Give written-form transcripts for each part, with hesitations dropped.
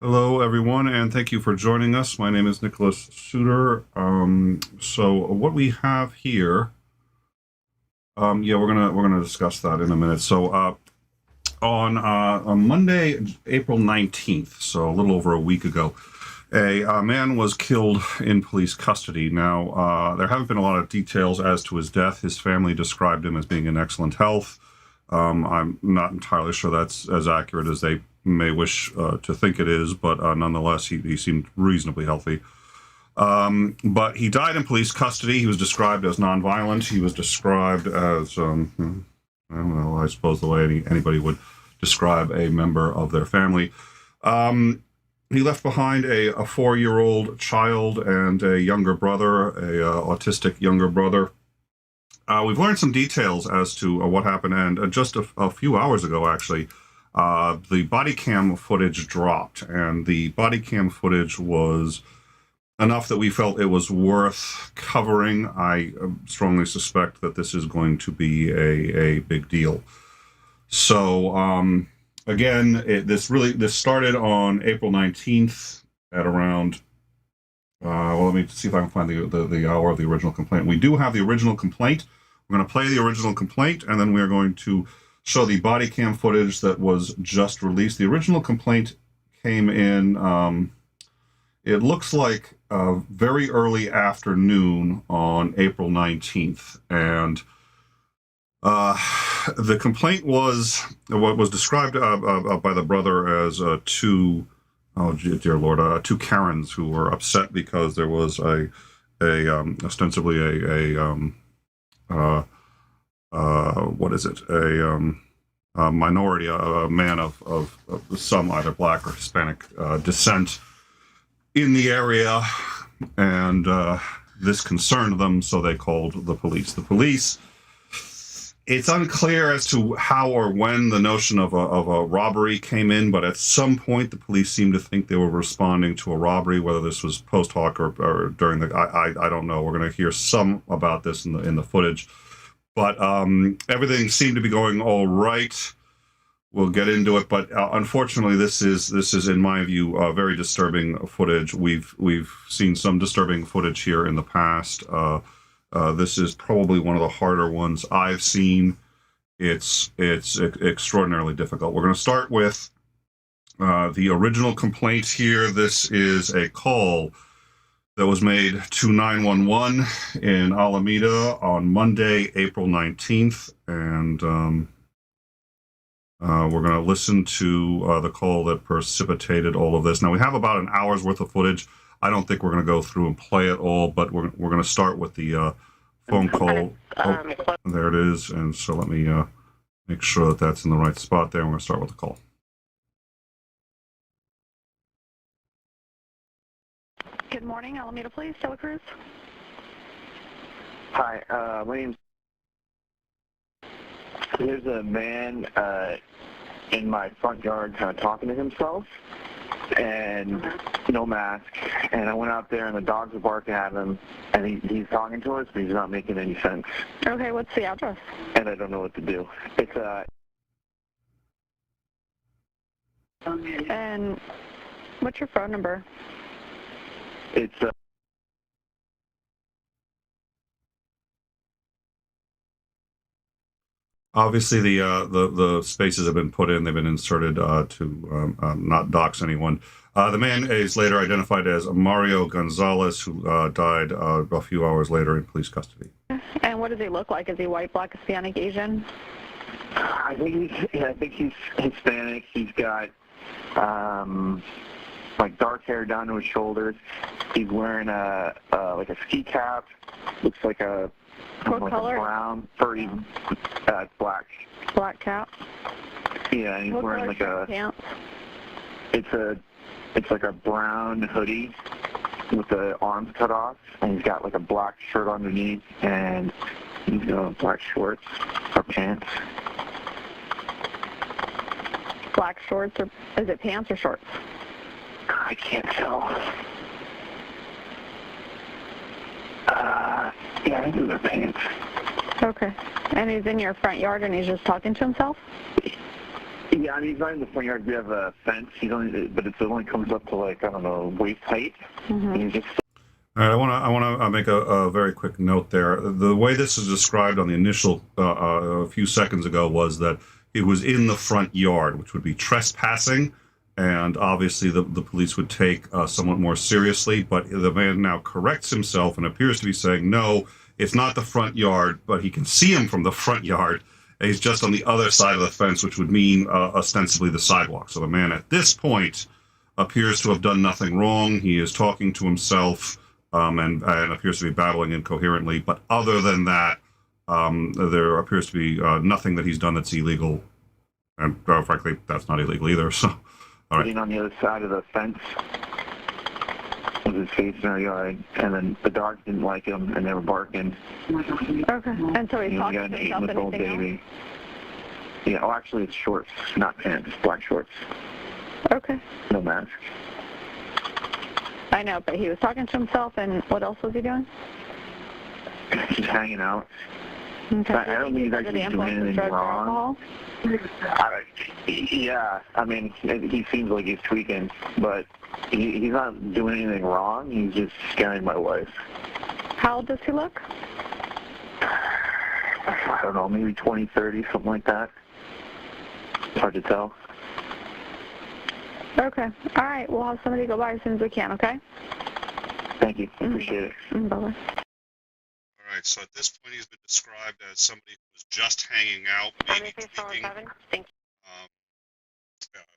Hello, everyone, and thank you for joining us. My name is Nicholas Soutter. So what we have here, yeah, we're gonna discuss that in a minute. So on Monday, April 19th, so a little over a week ago, a man was killed in police custody. Now, there haven't been a lot of details as to his death. His family described him as being in excellent health. I'm not entirely sure that's as accurate as they may wish to think it is, but nonetheless, he seemed reasonably healthy. But he died in police custody. He was described as nonviolent. He was described as, I don't know, I suppose the way anybody would describe a member of their family. He left behind a 4-year-old child and a younger brother, autistic younger brother. We've learned some details as to what happened, and just a few hours ago, actually, the body cam footage dropped, and the body cam footage was enough that we felt it was worth covering. I strongly suspect that this is going to be a big deal. So, again, this started on April 19th at around, well, let me see if I can find the hour of the original complaint. We do have the original complaint. We're going to play the original complaint, and then we are going to show the body cam footage that was just released. The original complaint came in, it looks like very early afternoon on April 19th. And the complaint was what was described by the brother as two, oh dear Lord, two Karens who were upset because there was ostensibly what is it? A minority, a man of some either black or Hispanic descent in the area, and this concerned them, so they called the police. The police, it's unclear as to how or when the notion of a robbery came in, but at some point the police seemed to think they were responding to a robbery, whether this was post hoc or during the, I don't know. We're going to hear some about this in the footage. But everything seemed to be going all right. We'll get into it, but unfortunately, this is in my view very disturbing footage. We've seen some disturbing footage here in the past. This is probably one of the harder ones I've seen. It's extraordinarily difficult. We're going to start with the original complaint here. This is a call that was made to 911 in Alameda on Monday, April 19th, and we're going to listen to the call that precipitated all of this. Now, we have about an hour's worth of footage. I don't think we're going to go through and play it all, but we're going to start with the phone call. Oh, there it is, and so let me make sure that that's in the right spot there. We're going to start with the call. Good morning, Alameda Police, Dela Cruz. Hi, my name's... There's a man in my front yard kind of talking to himself, and no mask, and I went out there and the dogs were barking at him, and he's talking to us, but he's not making any sense. Okay, what's the address? And I don't know what to do. It's And what's your phone number? It's Obviously, the spaces have been put in. They've been inserted to not dox anyone. The man is later identified as Mario Gonzalez, who died a few hours later in police custody. And what does he look like? Is he white, black, Hispanic, Asian? I think he's Hispanic. He's got like dark hair down to his shoulders. He's wearing like a ski cap. Looks like a What color? A brown, furry, black. Black cap. Yeah, and he's What wearing color like a. pants? It's like a brown hoodie with the arms cut off, and he's got like a black shirt underneath, and he's got black shorts or pants. Black shorts, or is it pants or shorts? I can't tell. Yeah, I think those are pants. Okay. And he's in your front yard and he's just talking to himself? Yeah, I mean, he's not in the front yard. We have a fence. But it only comes up to, like, I don't know, waist height. Mm-hmm. And he's just... All right, I want to make a very quick note there. The way this is described on the initial a few seconds ago was that it was in the front yard, which would be trespassing, and obviously the police would take somewhat more seriously. But the man now corrects himself and appears to be saying, no, it's not the front yard, but he can see him from the front yard. And he's just on the other side of the fence, which would mean ostensibly the sidewalk. So the man at this point appears to have done nothing wrong. He is talking to himself. And appears to be battling incoherently. But other than that, there appears to be nothing that he's done that's illegal. And frankly, that's not illegal either. So, all right. Sitting on the other side of the fence with his face in our yard. And then the dogs didn't like him, and they were barking. Okay. And so he's You know, we talking got to an himself. 8-month-old Anything baby. Yeah, oh, actually, it's shorts, not pants. Black shorts. else? Okay. No mask. I know, but he was talking to himself, and what else was he doing? He's hanging out. Okay. I don't think he's Under the actually doing influence of anything drugs or wrong. alcohol? Yeah, I mean, he seems like he's tweaking, but he's not doing anything wrong. He's just scaring my wife. How old does he look? I don't know, maybe 20, 30, something like that. It's hard to tell. Okay. All right. We'll have somebody go by as soon as we can, okay? Thank you. Appreciate it. Bye-bye. All right. So at this point, he's been described as somebody who was just hanging out, maybe tweaking. Thank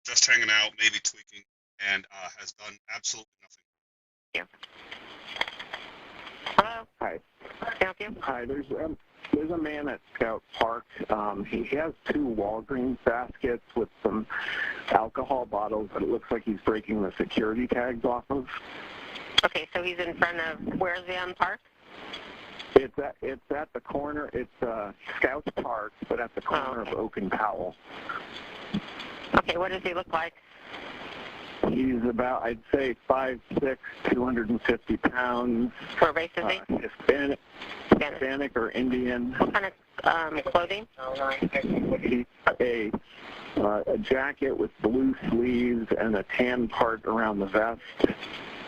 Just hanging out, maybe tweaking, and has done absolutely nothing. Hello? Hi. Can I help you? Hi, there's a man at Scout Park. He has 2 Walgreens baskets with some alcohol bottles that it looks like he's breaking the security tags off of. Okay, so he's in front of, where's the park? It's at the corner. It's Scouts Park, but at the corner of Oak and Powell. Okay, what does he look like? He's about, I'd say, 5'6", 250 pounds. What race is he? Hispanic or Indian. What kind of clothing? He's a jacket with blue sleeves and a tan part around the vest,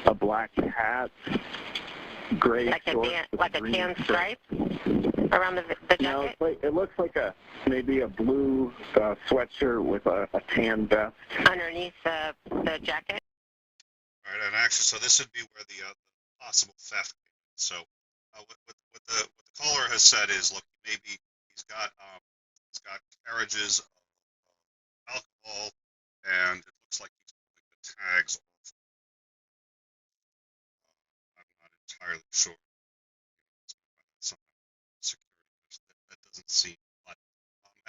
a black hat, gray shorts. Like a tan stripe around the jacket? No, it looks like maybe a blue sweatshirt with a tan vest. Underneath the jacket? All right, and actually, so this would be where the possible theft came in. So what the caller has said is, look, maybe he's got carriages of alcohol, and it looks like he's putting the tags off. I'm not entirely sure. Some security that doesn't seem. But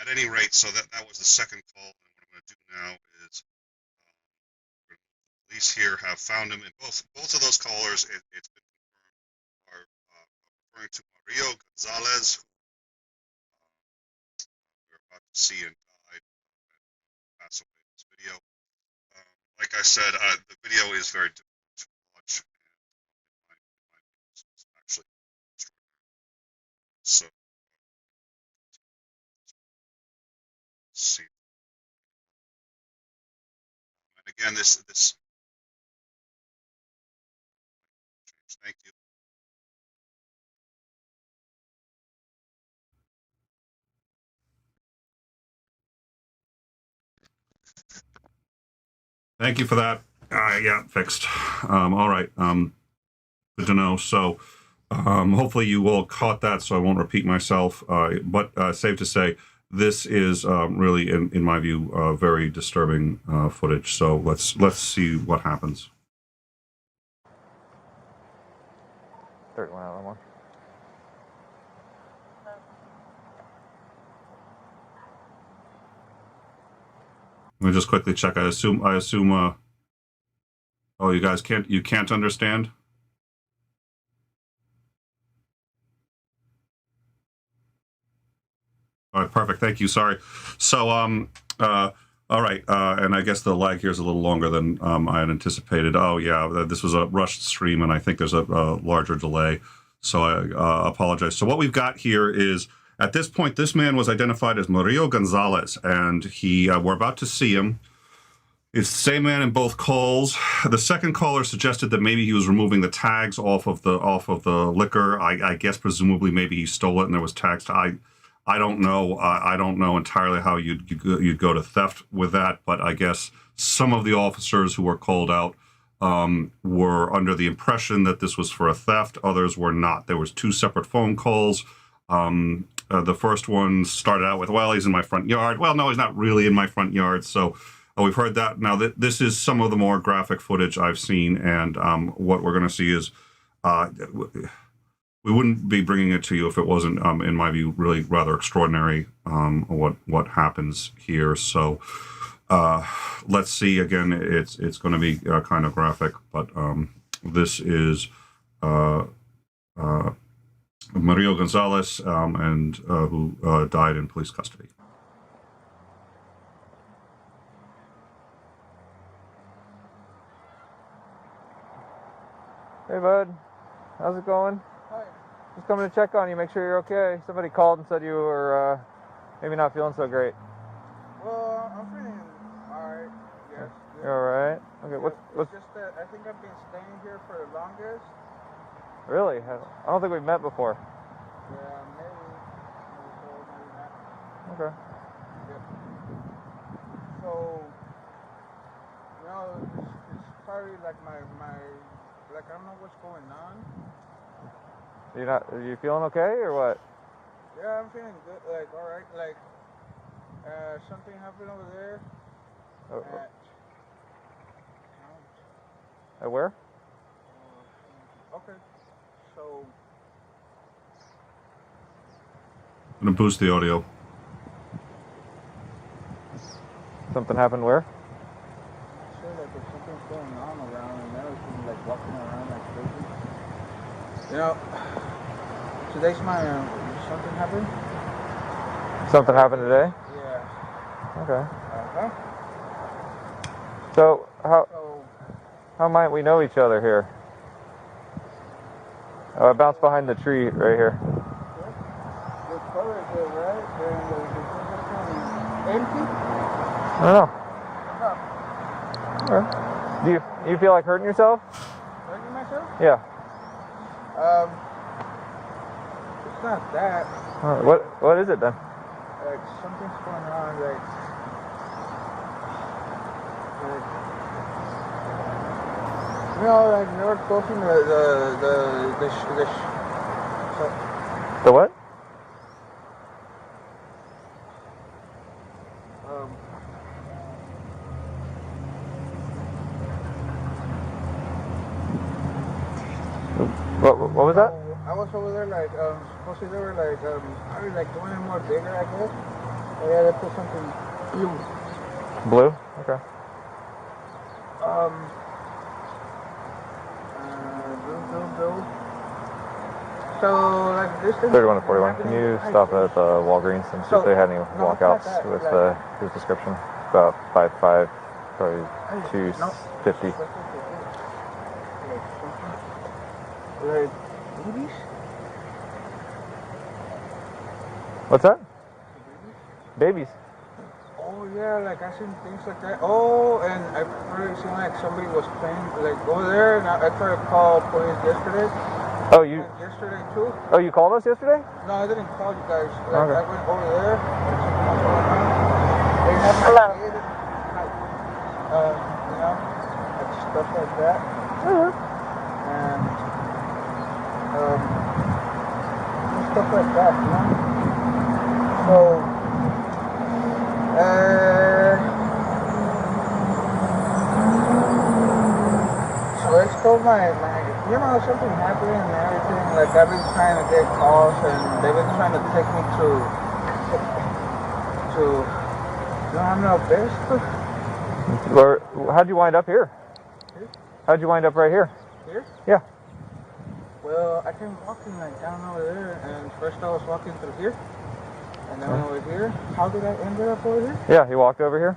at any rate, so that was the second call, and what I'm going to do now is. Police here have found him in both of those callers. It's been confirmed are referring to Mario Gonzalez, who we're about to see and died and pass away in this video. Like I said, the video is very difficult to watch, and in my opinion, it's actually extraordinary. So let's see. And again, this. Thank you. Thank you for that. Yeah, fixed. All right. Good to know. So hopefully you all caught that, so I won't repeat myself. But safe to say, this is really, in my view, very disturbing footage. So let's see what happens. 31 out of 1. Let me just quickly check. I assume. Oh, you guys can't understand? All right, perfect. Thank you. Sorry. So, all right, and I guess the lag here is a little longer than I had anticipated. Oh, yeah, this was a rushed stream, and I think there's a larger delay, so I apologize. So what we've got here is At this point, this man was identified as Mario Gonzalez, and we're about to see him. It's the same man in both calls. The second caller suggested that maybe he was removing the tags off of the liquor. I guess presumably maybe he stole it and there was tags. I don't know. I don't know entirely how you'd go to theft with that, but I guess some of the officers who were called out were under the impression that this was for a theft. Others were not. There was 2 separate phone calls. The first one started out with, well, he's in my front yard. Well, no, he's not really in my front yard. So we've heard that. Now, this is some of the more graphic footage I've seen. And what we're going to see is we wouldn't be bringing it to you if it wasn't, in my view, really rather extraordinary what happens here. So let's see. Again, it's going to be kind of graphic. But this is Mario Gonzalez, and who died in police custody. Hey, bud. How's it going? Hi. Just coming to check on you, make sure you're okay. Somebody called and said you were maybe not feeling so great. Well, I'm feeling alright. Yes. You're alright? Okay, what's It's just that I think I've been staying here for the longest. really? I don't think we've met before. Yeah, maybe so, maybe not. Okay. Yep. So, it's probably like my like I don't know what's going on. Are you feeling okay or what? Yeah, I'm feeling good. Like alright. Like something happened over there. Oh, At at where? okay. So. I'm going to boost the audio. Something happened where? I'm sure like if something's going on around and everything, like walking around like crazy. Today's my something happened. Something happened today? Yeah. Okay. Uh-huh. So So how might we know each other here? Oh, I bounced behind the tree right here. the color is there, right? And the empty? I don't know. No. Okay. Do you feel like hurting yourself? Hurting myself? Yeah. It's not that. What is it then? Like something's going on. Like like they were closing The what? What was that? I was over there like supposedly they were like probably like doing it more bigger, I guess. Oh yeah, they put something blue. Blue? Okay. Blue. So like this thing. 31 to 41. Can you stop at the Walgreens and see if they had any walkouts with his description? About 5'5", probably 250. Like babies? What's that? Babies. Oh yeah, like I seen things like that. Oh, and I probably seen like somebody was playing like over there, and I tried to call police yesterday. Oh, you? And yesterday too. Oh, you called us yesterday? No, I didn't call you guys. Like Okay. I went over there. And something was going on. They had my Hello. kid, like, like stuff like that. Uh-huh. And stuff like that, So, so I told my, something happened and everything. Like I've been trying to get calls and they've been trying to take me I'm not best. How'd you wind up here? How'd you wind up right here? Here? Yeah. Well, I came walking like down over there, and first I was walking through here, and then over here. How did I end up over here? Yeah, he walked over here.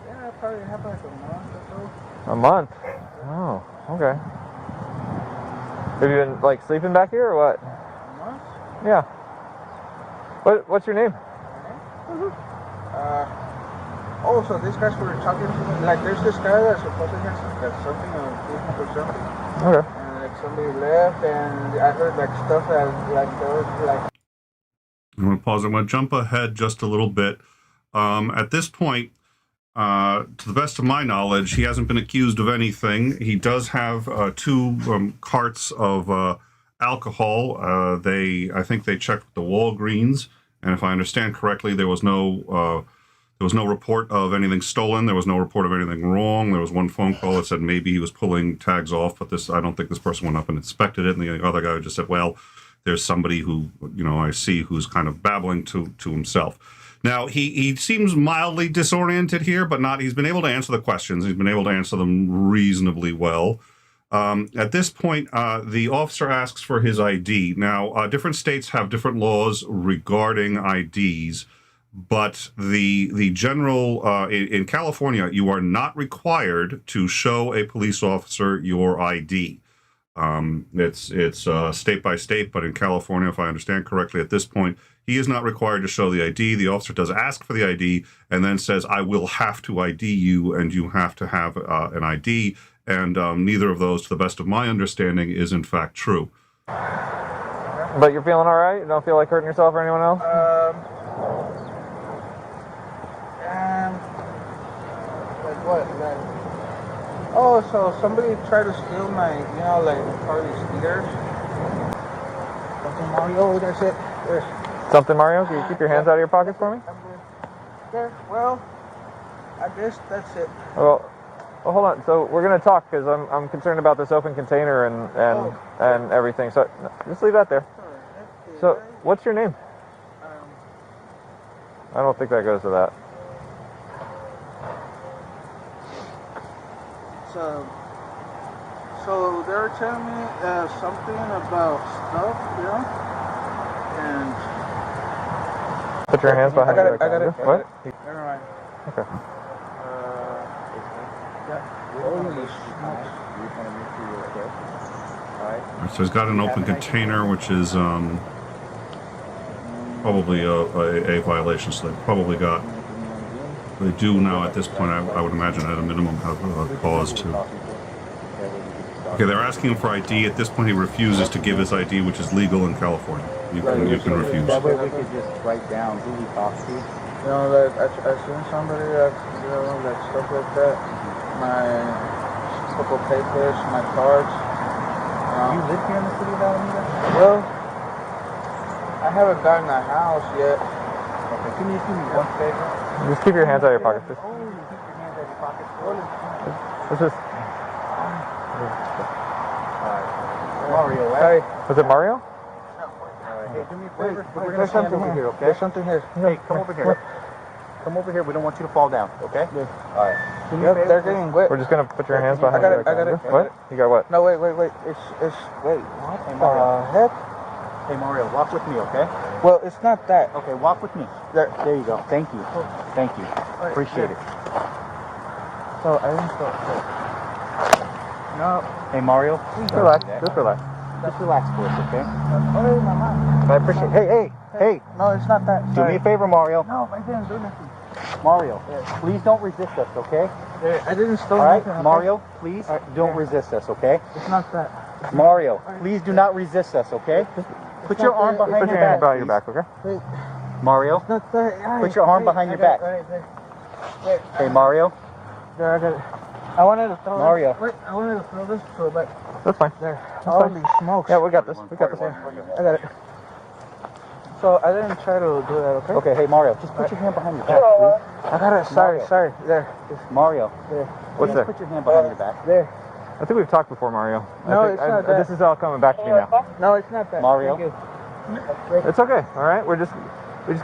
Yeah, it probably happened like a month or so. A month. Oh, okay. Have you been like sleeping back here or what? A month? Yeah. What's your name? Oh, so these guys were talking to me. Like, there's this guy that supposedly has something on Facebook or something. Okay. And like somebody left, and I heard like stuff that like there was like. I'm going to pause. I'm going to jump ahead just a little bit. At this point, to the best of my knowledge, he hasn't been accused of anything. He does have 2 carts of alcohol. I think they checked with the Walgreens, and if I understand correctly, there was no report of anything stolen. There was no report of anything wrong. There was one phone call that said maybe he was pulling tags off, but I don't think this person went up and inspected it. And the other guy just said, well, there's somebody who, I see who's kind of babbling to himself. Now, he seems mildly disoriented here, but not. He's been able to answer the questions. He's been able to answer them reasonably well. At this point, the officer asks for his ID. Now, different states have different laws regarding IDs, but the general in California, you are not required to show a police officer your ID. It's state by state, but in California, if I understand correctly, at this point, he is not required to show the ID. The officer does ask for the ID and then says, I will have to ID you, and you have to have an ID. And neither of those, to the best of my understanding, is in fact true. But you're feeling all right? You don't feel like hurting yourself or anyone else? Like what? Like, oh, so somebody tried to steal my, like part of these speakers. Something Mario, that's it. There. Something, Mario? Can you keep your hands out of your pockets for me? There. Well, I guess that's it. Well, hold on. So we're gonna talk because I'm concerned about this open container and everything. So just leave that there. So what's your name? I don't think that goes to that. So they were telling me something about stuff, and Put your hands behind your back. I got it. What? Never mind. Okay. Holy smokes. So he's got an open container, which is probably a violation. So they do now at this point, I would imagine at a minimum have a cause to. Okay, they're asking him for ID. At this point, he refuses to give his ID, which is legal in California. You can refuse. That way we could just write down who he talks to. Like I seen somebody that, like stuff like that. My couple papers, my cards. You live here in the city of Alameda? Well, I haven't gotten a house yet. Okay, can you do me one favor? Just keep your hands out of your pockets, please. Oh, you keep your hands out of your pockets. Let's just. Mario, Hey, Was it Mario? Alright, hey, do me a favor. We're gonna there's stand something over here. here, okay? There's something here. Hey, come over here. Come over here. We don't want you to fall down, okay? Yeah. Alright. Yep, they're getting wet. We're just gonna put your hands behind I got your it, I got back. it. What? You got what? No, wait. It's wait. What Hey, the Mario. heck? Hey, Mario, walk with me, okay? Well, it's not that. Okay, walk with me. There. There you go. Thank you. Thank you. Appreciate it. So I didn't start. No. Hey, Mario. Just relax. Just relax. Just relax for us, okay? Oh, my mind. I appreciate it. Hey. No, it's not that. Do me a favor, Mario. No, I didn't do nothing. Mario, please don't resist us, okay? I didn't steal All right, nothing. Okay? Mario, please don't resist us, okay? It's not that. Mario, please do not resist us, okay? Put your arm behind Put your your hands back, behind your back, okay? Wait, Mario, it's not that. put your arm behind your back. Right there. Wait, Hey, Mario. there, I got it. I wanted to throw Mario. this. Wait, I wanted to throw this to back. That's fine. There. That's Holy fine. smokes. Yeah, we got this. We got this. I got it. So I didn't try to do that, okay? Okay, hey, Mario, just put your hand behind your back, please. I got it. Sorry. Mario. Mario, There. What's please that? put your hand behind your back. There. I think we've talked before, Mario. No, I think it's not that. This is all coming back to me now. No, it's not that. Mario. Thank you. It's okay. All right. We just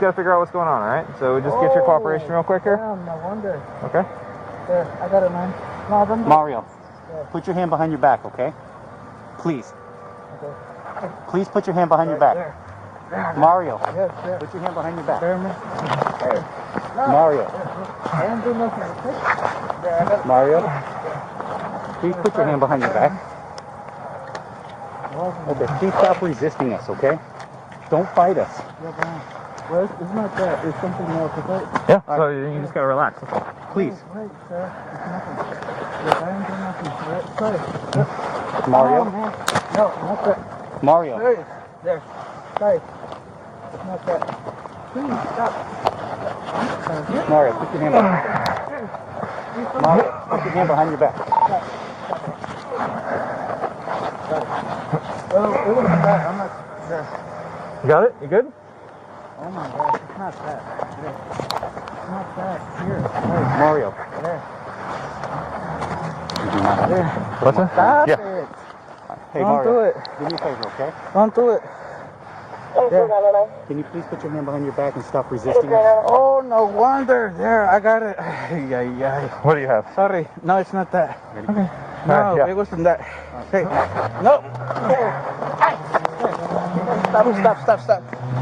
gotta figure out what's going on. All right. So we just get your cooperation real quick here. Damn, no wonder. Okay. There, I got it, man. No, don't do Mario, put your hand behind your back, okay? Please. Okay. Please put your hand behind your back. There. There. Mario, Yes, there. put your hand behind your back. There, man. Mario, I didn't do nothing, okay? There, I got it. Mario, please put your hand behind your back. Okay, please stop resisting us, okay? Don't fight us. Well, it's not that. It's something else. Yeah. So you just gotta relax. That's all. Please. Right, sir. It's nothing. Look, I ain't doing nothing. Right, sorry. Mario. Oh, man. No, not that. Mario. There. There. Sorry. It's not that. Please, stop. Mario, put your hand behind. Mario, put your hand behind your back. Well, it wasn't that. I'm not there. You got it? You good? Oh my gosh, it's not that. There. It's not that. Here. There. Mario. There. There. What's that? Stop Yeah. it. Hey, Don't Mario. do it. Do me a favor, okay? Don't do it. There. Can you please put your hand behind your back and stop resisting? Oh, no wonder. There, I got it. Yeah. What do you have? Sorry. No, it's not that. Ready? Okay. No, Alright, yeah. it wasn't that. Hey. No. Stop.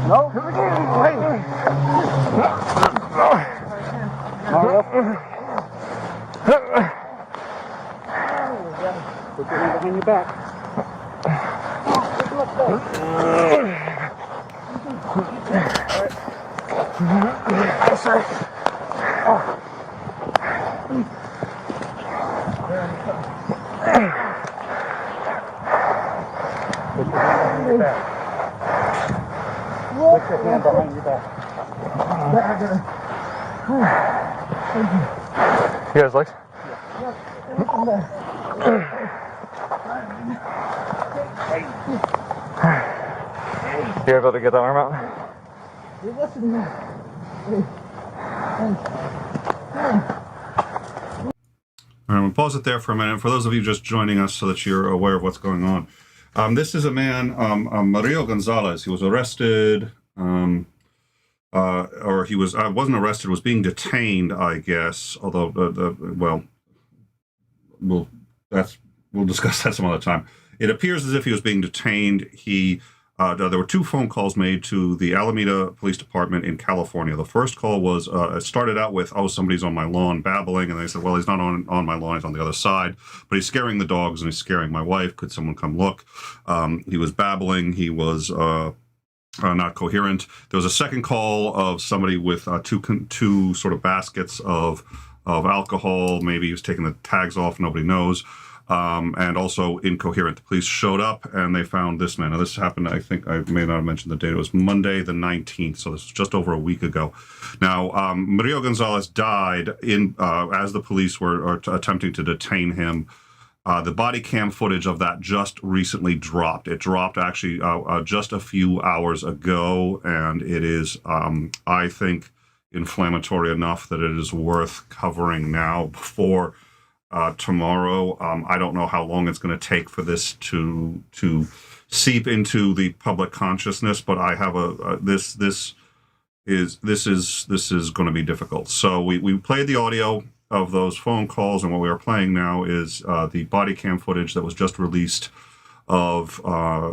No. Wait. Mario. Put your hand behind your back. Put your hand behind your back. Put your hand behind your back. You guys legs? You able to get that arm out? All right, we'll pause it there for a minute. For those of you just joining us so that you're aware of what's going on. This is a man, Mario Gonzalez. He was arrested, or he wasn't arrested, was being detained, I guess, although, we'll discuss that some other time. It appears as if he was being detained. There were 2 phone calls made to the Alameda Police Department in California. The first call was, it started out with, somebody's on my lawn babbling. And they said, well, he's not on my lawn, he's on the other side. But he's scaring the dogs and he's scaring my wife. Could someone come look? He was babbling. He was not coherent. There was a second call of somebody with two sort of baskets of alcohol. Maybe he was taking the tags off, nobody knows. And also incoherent. The police showed up and they found this man. Now, this happened, I think I may not have mentioned the date. It was Monday the 19th, so this was just over a week ago. Now, Mario Gonzalez died as the police were attempting to detain him. The body cam footage of that just recently dropped. It dropped actually just a few hours ago, and it is, I think, inflammatory enough that it is worth covering now before tomorrow. I don't know how long it's going to take for this to seep into the public consciousness, but I have this is going to be difficult. So we played the audio of those phone calls, and what we are playing now is the body cam footage that was just released of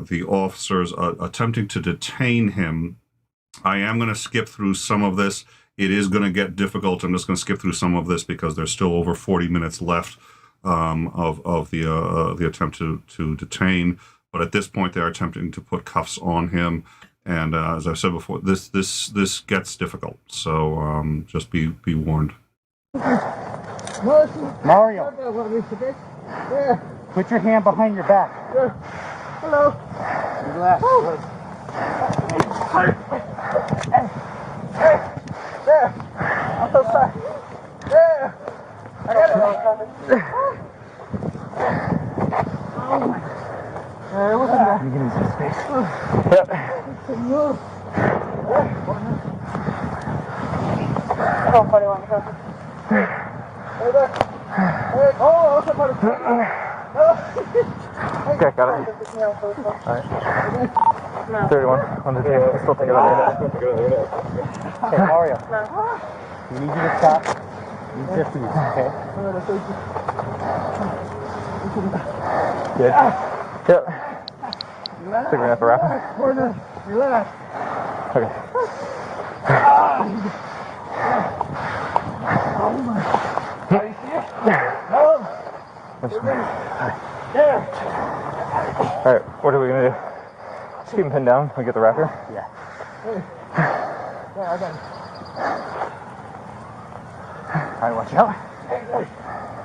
the officers attempting to detain him. I am going to skip through some of this. It is going to get difficult. I'm just going to skip through some of this because there's still over 40 minutes left of the attempt to detain. But at this point, they're attempting to put cuffs on him. And as I said before, this gets difficult. So just be warned. Mario, put your hand behind your back. Hello. Relax. There. I'm so sorry. There. I got it. Oh my. It wasn't that. You give me some space. Yep. Oh, buddy, want to go? Hey there. Hey. Oh, what's up, buddy? Okay, got it. Alright. 31 on the team. We'll still take it out. Hey, Mario. We need you to stop. You just do this, okay? Good. Yep. Think we're gonna have to wrap it. Relax. Okay. Alright, what are we gonna do? keep him pinned down. We get the wrap here. Yeah. Alright, watch out.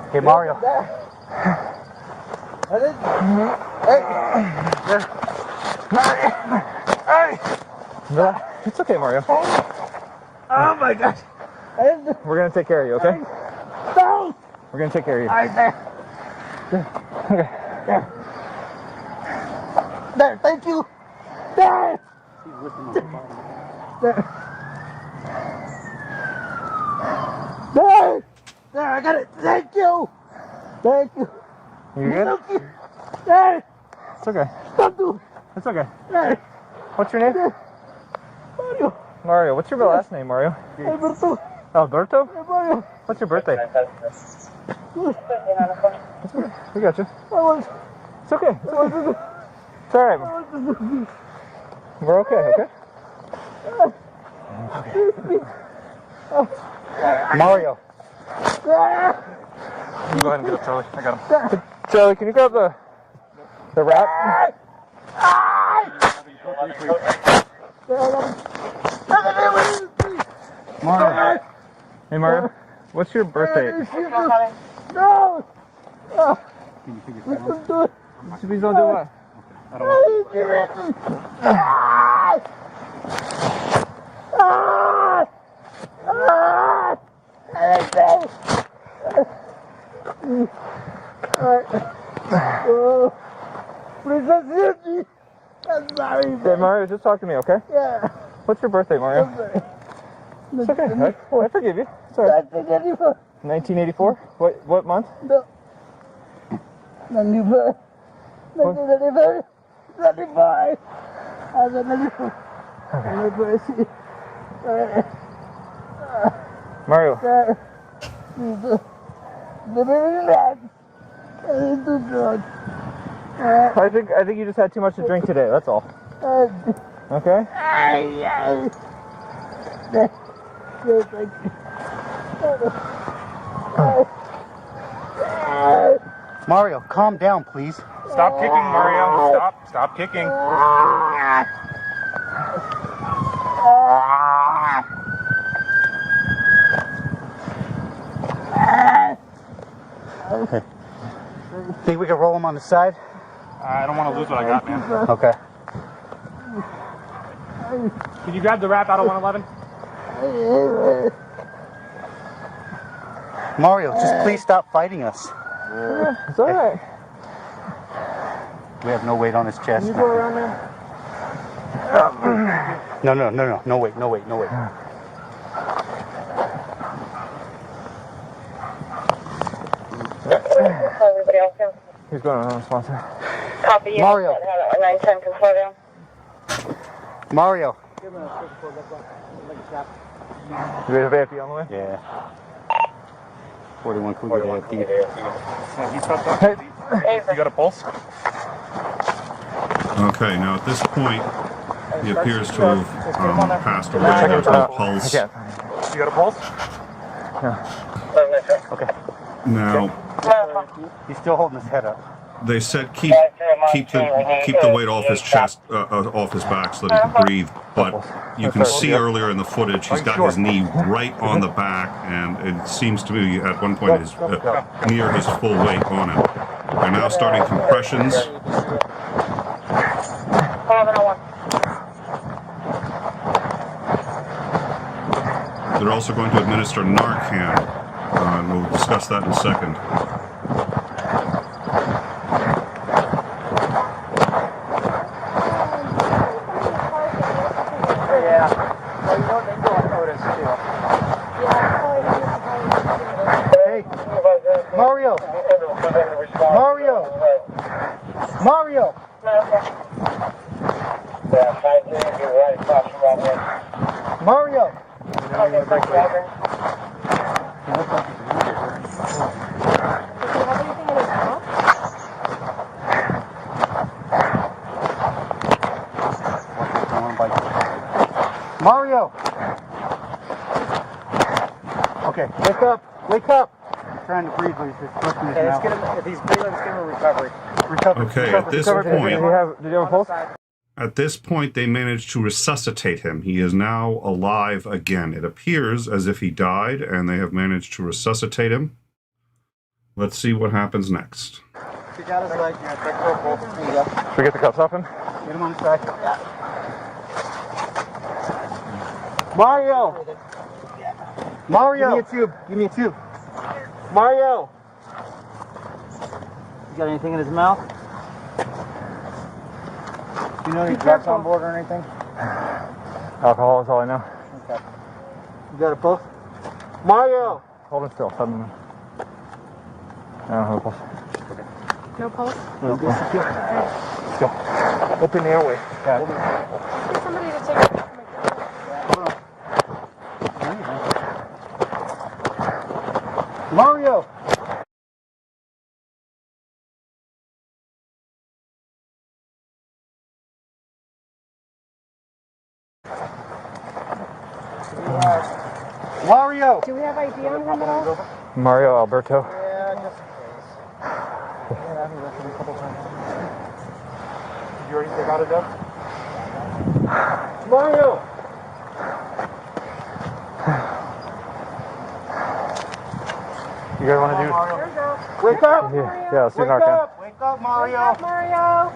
Okay, Mario. It's okay, Mario. Oh my gosh. We're gonna take care of you, okay? No! We're gonna take care of you. Alright, there. Okay. There, thank you. There. There. There. There, I got it. Thank you. Thank you. You good? Thank you. There. It's okay. Thank you. It's okay. There. What's your name? Mario. Mario. What's your last name, Mario? Alberto. Alberto? Mario. What's your birthday? We got you. It's okay. It's okay. It's alright. We're okay, okay? Mario. You go ahead and get up, Charlie. I got him. Charlie, can you grab the wrap? Mario. Hey, Mario. What's your birthday? No. Please don't do what? Please don't hit me. I'm sorry. Hey, Mario, just talk to me, okay? Yeah. What's your birthday, Mario? It's okay. I forgive you. It's alright. 1984? What month? No. 95. 1995. 95. I was 94. Mario. I think you just had too much to drink today, that's all. Okay? Mario, calm down, please. Stop kicking, Mario. Stop kicking. Think we can roll him on the side? I don't want to lose what I got, man. Okay. Can you grab the wrap out of 111? Mario, just please stop fighting us. It's alright. We have no weight on his chest. Can you go around there? No weight. Everybody else in. He's going on sponsor. Copy you. Mario. 910 can slow down. Mario. You ready to VIP on the way? Yeah. 41 Cougar AFD. Hey, you got a pulse? Okay, now at this point, he appears to have passed away. There's no pulse. You got a pulse? Okay. Now, He's still holding his head up. they said keep the weight off his chest, off his back, so that he can breathe. But you can see earlier in the footage, he's got his knee right on the back, and it seems to me at one point is near his full weight on it. They're now starting compressions. They're also going to administer Narcan. And we'll discuss that in a second. Hey, Mario. Mario. Mario. Mario. Mario. Okay, wake up. Wake up. He's trying to breathe, but he's just pushing his mouth. If he's breathing, it's gonna recovery. Okay, at this point, Did you have a pulse? At this point, they managed to resuscitate him. He is now alive again. It appears as if he died, and they have managed to resuscitate him. Let's see what happens next. He got his leg. Yeah, check for a pulse. There you go. Should we get the cuffs off him? Get him on the side. Mario! Mario! Give me a tube. Give me a tube. Mario! You got anything in his mouth? Do you know any drugs on board or anything? Alcohol is all I know. Okay. You got a pulse? Mario! Hold him still. Hold him. I don't have a pulse. No pulse? No, Let's go. Open the airway. Get somebody to take it. Mario! Mario! Do we have ID on him at all? Mario Alberto. Yeah, just in case. Yeah, I've arrested him a couple times. Did you already take out a dub? Mario! You guys want to do? There we go. Wake up! Yeah, let's do Wake Narcan. up! Wake up, Mario! Wake up, Mario.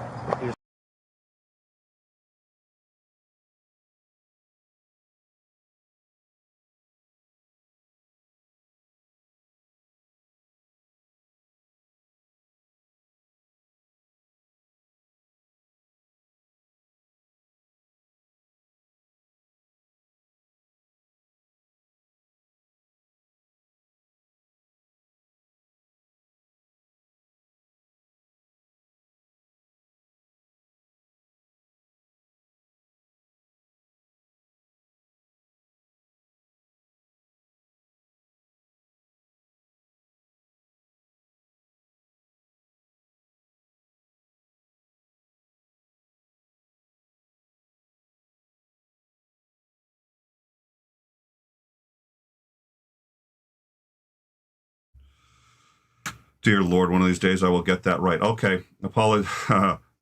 Dear Lord, one of these days I will get that right. Okay,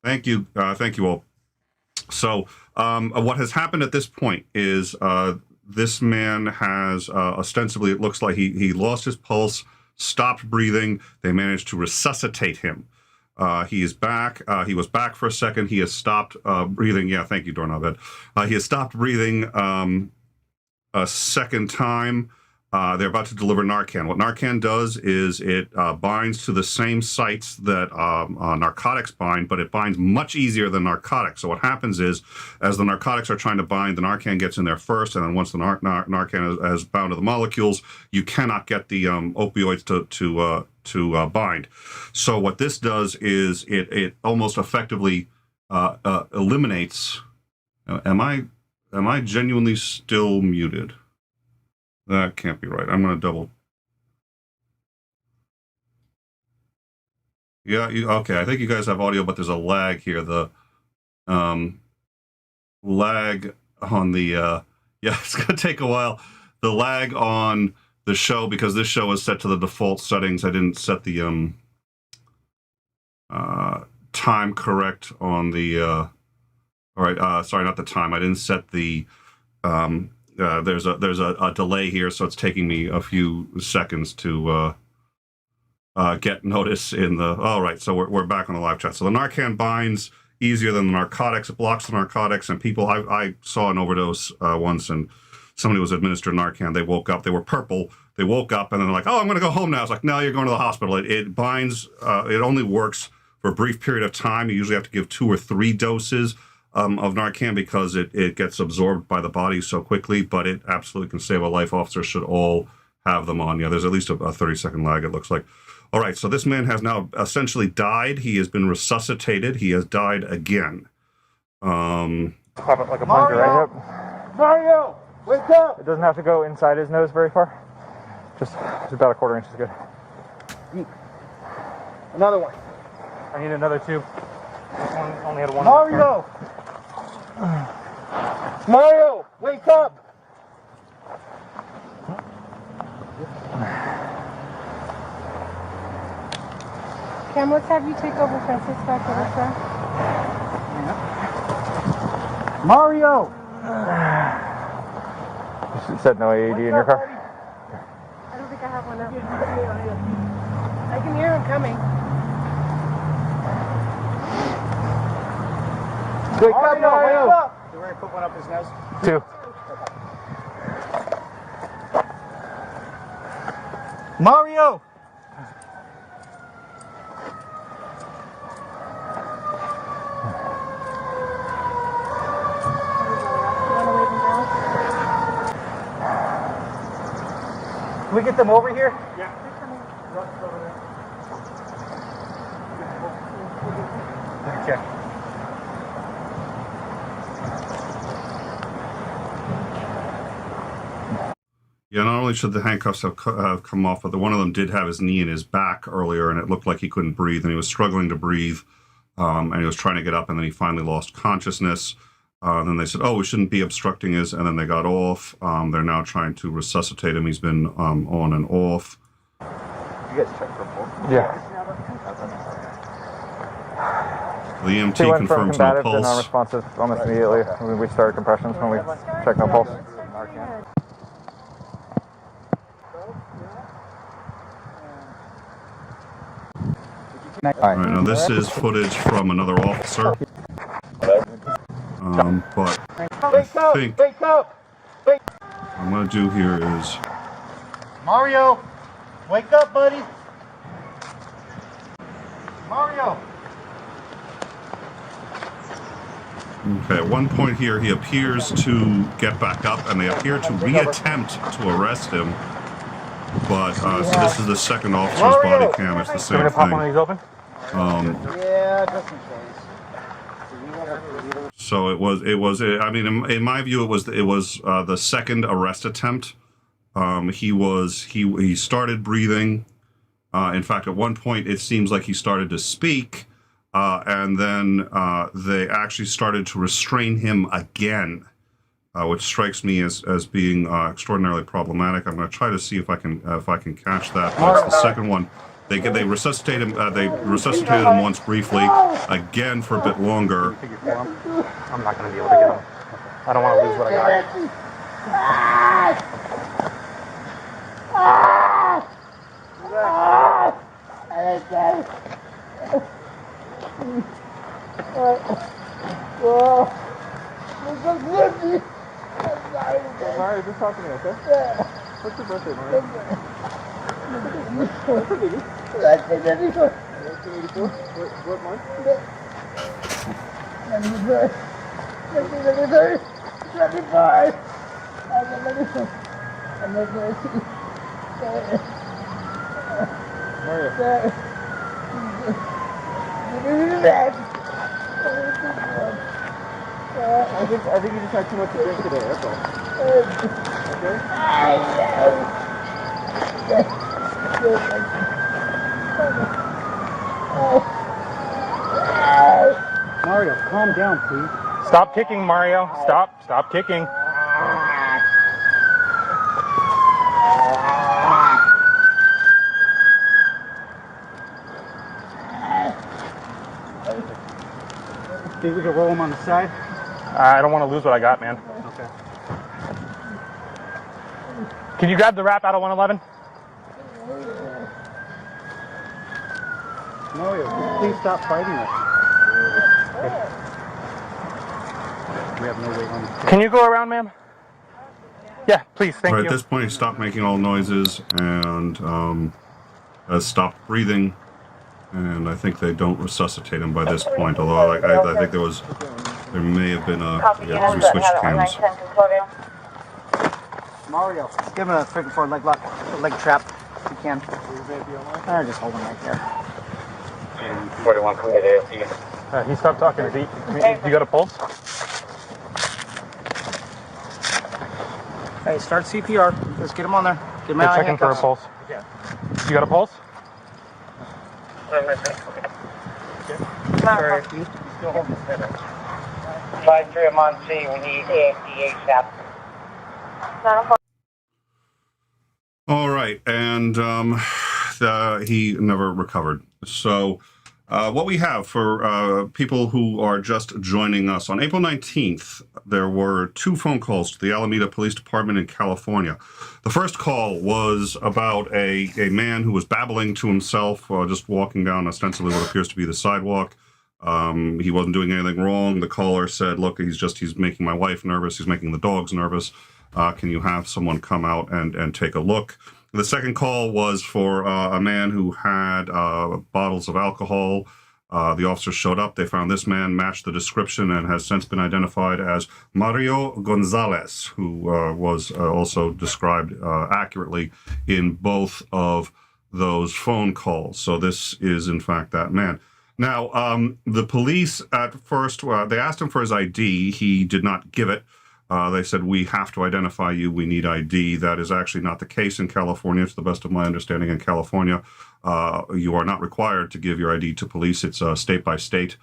thank you all. So, what has happened at this point is this man has ostensibly, it looks like he lost his pulse, stopped breathing. They managed to resuscitate him. He is back. He was back for a second. He has stopped breathing. Yeah, thank you, Doorknob Ed. He has stopped breathing a second time. They're about to deliver Narcan. What Narcan does is it binds to the same sites that narcotics bind, but it binds much easier than narcotics. So what happens is, as the narcotics are trying to bind, the Narcan gets in there first, and then once the Narcan has bound to the molecules, you cannot get the opioids to bind. So what this does is it almost effectively eliminates. Am I genuinely still muted? That can't be right. I'm going to double. Yeah, okay. I think you guys have audio, but there's a lag here. The lag on the yeah, it's going to take a while. The lag on the show, because this show is set to the default settings. I didn't set the time correct on the all right, sorry, not the time. I didn't set the there's a delay here, so it's taking me a few seconds to get notice in the. All right, so we're back on the live chat. So the Narcan binds easier than the narcotics. It blocks the narcotics, and people. I saw an overdose once, and somebody was administered Narcan. They woke up. They were purple. They woke up, and then they're like, "Oh, I'm going to go home now." It's like, "No, you're going to the hospital." It binds. It only works for a brief period of time. You usually have to give 2 or 3 doses of Narcan because it gets absorbed by the body so quickly, but it absolutely can save a life. Officers should all have them on. Yeah, there's at least a 30-second lag, it looks like. All right, so this man has now essentially died. He has been resuscitated. He has died again. Pop it like a plunger, right? Yep. Mario! Wake up! It doesn't have to go inside his nose very far. Just about a 1/4 inch is good. Another one. I need another tube. This one only had one. Mario! Mario! Wake up! Cam, let's have you take over Francisco. Okay, Mario! You said no AED in your car? I don't think I have one now. I can hear him coming. Wake up, Mario! Wake up! You ready to put one up his nose? 2. Mario! Can we get them over here? Yeah. Okay. Yeah, not only should the handcuffs have come off, but one of them did have his knee in his back earlier, and it looked like he couldn't breathe, and he was struggling to breathe, and he was trying to get up, and then he finally lost consciousness. Then they said, oh, we shouldn't be obstructing his, and then they got off. They're now trying to resuscitate him. He's been on and off. You guys check for a pulse? Yeah. The EMT He went from confirms no combative to pulse. non-responsive almost immediately. We started compressions when we checked no pulse. All right, now this is footage from another officer. But I think Wake up! what I'm going to do here is Mario! Wake up, buddy! Mario! okay. At one point here, he appears to get back up, and they appear to reattempt to arrest him. But so this is the second officer's body cam. It's the You same want me to pop one of thing. these open? Yeah, just in case. So it was. I mean, in my view, it was the second arrest attempt. He started breathing. In fact, at one point, it seems like he started to speak, and then they actually started to restrain him again, which strikes me as being extraordinarily problematic. I'm going to try to see if I can catch that. That's the second one. They resuscitate him. They resuscitated him once briefly, again for a bit longer. I'm not going to be able to get him. I don't want to lose what I got. Mario, just talk to me, okay? Yeah. What's your birthday, Mario? 1984. What month? 25. I think you just had too much to drink today, that's all. Mario, calm down, please. Stop kicking, Mario. Stop kicking. Think we can roll him on the side? I don't want to lose what I got, man. Okay. Can you grab the wrap out of 111? Mario, please stop fighting us. Okay. We have no weight on this. Can you go around, ma'am? Yeah, please, thank Right, you. at this point, he stopped making all noises and has stopped breathing. And I think they don't resuscitate him by this point. Although I think there may have been because we switched cams. Mario, give him a 3-4 leg lock, leg trap, if you can. Or just hold him right there. 41, come get AFC. He stopped talking. You got a pulse? Hey, start CPR. Let's get him on there. Get him out of Checking for a handcuffs. pulse. You got a pulse? Sorry. 5-3, I'm on C. We need AFD ASAP. All right, and he never recovered. So What we have for people who are just joining us, on April 19th, there were 2 phone calls to the Alameda Police Department in California. The first call was about a man who was babbling to himself, just walking down ostensibly what appears to be the sidewalk. He wasn't doing anything wrong. The caller said, look, he's making my wife nervous. He's making the dogs nervous. Can you have someone come out and take a look? The second call was for a man who had bottles of alcohol. The officers showed up. They found this man matched the description and has since been identified as Mario Gonzalez, who was also described accurately in both of those phone calls. So this is, in fact, that man. Now, the police at first, they asked him for his ID. He did not give it. They said, we have to identify you. We need ID. That is actually not the case in California. To the best of my understanding, in California, you are not required to give your ID to police. It's state by state.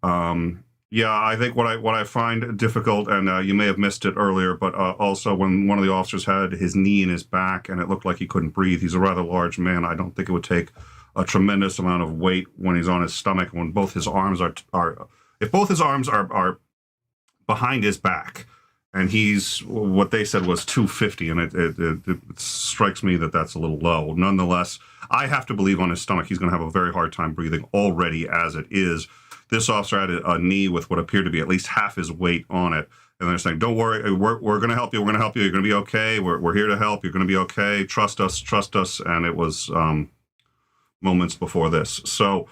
Yeah, I think what I find difficult, and you may have missed it earlier, but also when one of the officers had his knee in his back and it looked like he couldn't breathe. He's a rather large man. I don't think it would take a tremendous amount of weight when he's on his stomach, when both his arms if both his arms are behind his back. And he's, what they said was 250, and it strikes me that that's a little low. Nonetheless, I have to believe on his stomach he's going to have a very hard time breathing already as it is. This officer had a knee with what appeared to be at least half his weight on it. And they're saying, don't worry, we're going to help you. We're going to help you. You're going to be okay. We're here to help. You're going to be okay. Trust us. Trust us. And it was moments before this. So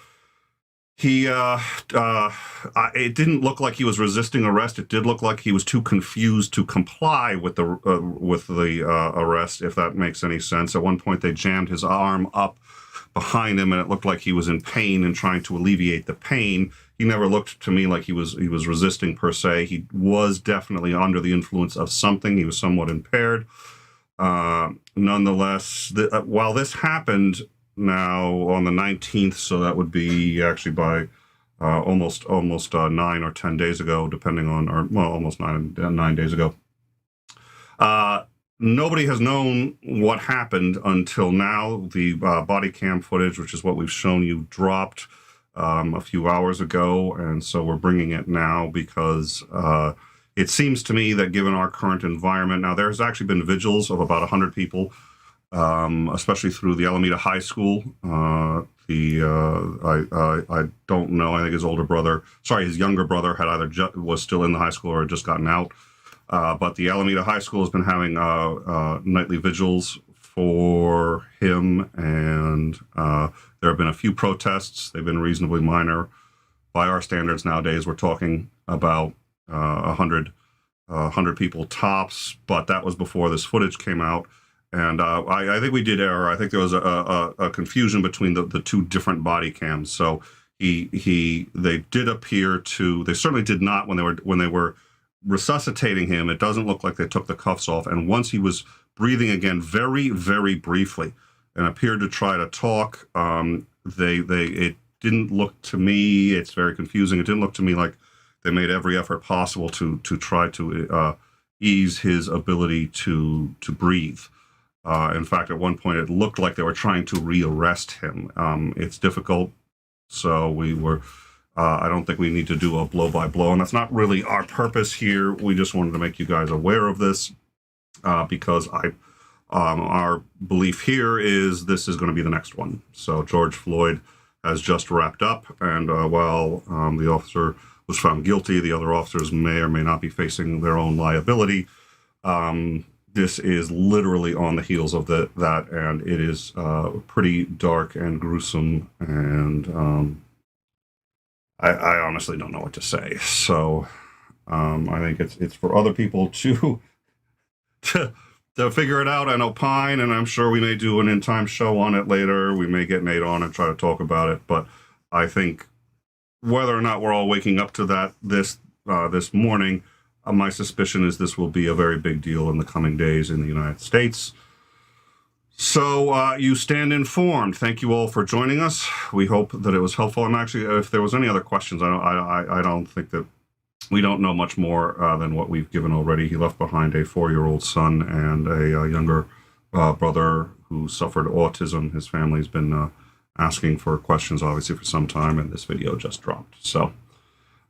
he, it didn't look like he was resisting arrest. It did look like he was too confused to comply with the arrest, if that makes any sense. At one point, they jammed his arm up behind him, and it looked like he was in pain and trying to alleviate the pain. He never looked to me like he was resisting per se. He was definitely under the influence of something. He was somewhat impaired. Nonetheless, while this happened now on the 19th, so that would be actually by almost 9 or 10 days ago, depending on, or well, almost 9 days ago. Nobody has known what happened until now. The body cam footage, which is what we've shown you, dropped a few hours ago, and so we're bringing it now because it seems to me that given our current environment, now there's actually been vigils of about 100 people, especially through the Alameda High School. I don't know. I think his younger brother had either was still in the high school or had just gotten out. But the Alameda High School has been having nightly vigils for him, and there have been a few protests. They've been reasonably minor. By our standards nowadays, we're talking about 100 people tops, but that was before this footage came out. And I think we did error. I think there was a confusion between the two different body cams. So they did appear to, they certainly did not when they were resuscitating him. It doesn't look like they took the cuffs off. And once he was breathing again, very, very briefly, and appeared to try to talk, it didn't look to me, it's very confusing. It didn't look to me like they made every effort possible to try to ease his ability to breathe. In fact, at one point, it looked like they were trying to rearrest him. It's difficult, so we were. I don't think we need to do a blow-by-blow, and that's not really our purpose here. We just wanted to make you guys aware of this because our belief here is this is going to be the next one. So George Floyd has just wrapped up, and while the officer was found guilty, the other officers may or may not be facing their own liability. This is literally on the heels of that, and it is pretty dark and gruesome, and I honestly don't know what to say. So I think it's for other people to figure it out and opine, and I'm sure we may do an in-time show on it later. We may get Nate on and try to talk about it, but I think whether or not we're all waking up to this morning, my suspicion is this will be a very big deal in the coming days in the United States. So you stand informed. Thank you all for joining us. We hope that it was helpful. And actually, if there was any other questions, I don't think that we don't know much more than what we've given already. He left behind a 4-year-old son and a younger brother who suffered autism. His family's been asking for questions, obviously, for some time, and this video just dropped. So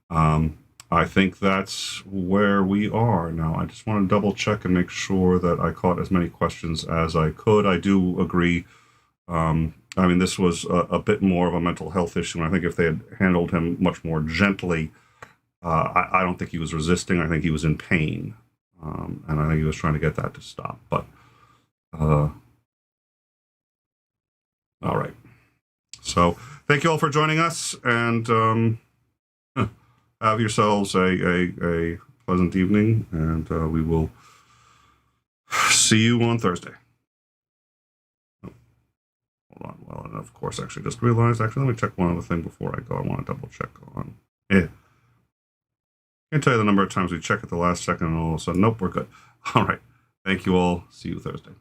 I think that's where we are now. I just want to double check and make sure that I caught as many questions as I could. I do agree. I mean, this was a bit more of a mental health issue, and I think if they had handled him much more gently, I don't think he was resisting. I think he was in pain, and I think he was trying to get that to stop. But all right. So thank you all for joining us, and have yourselves a pleasant evening, and we will see you on Thursday. Oh, hold on. Well, and of course, actually, just realized, let me check one other thing before I go. I want to double check on. Yeah. I can tell you the number of times we check at the last second, and all of a sudden, nope, we're good. All right. Thank you all. See you Thursday.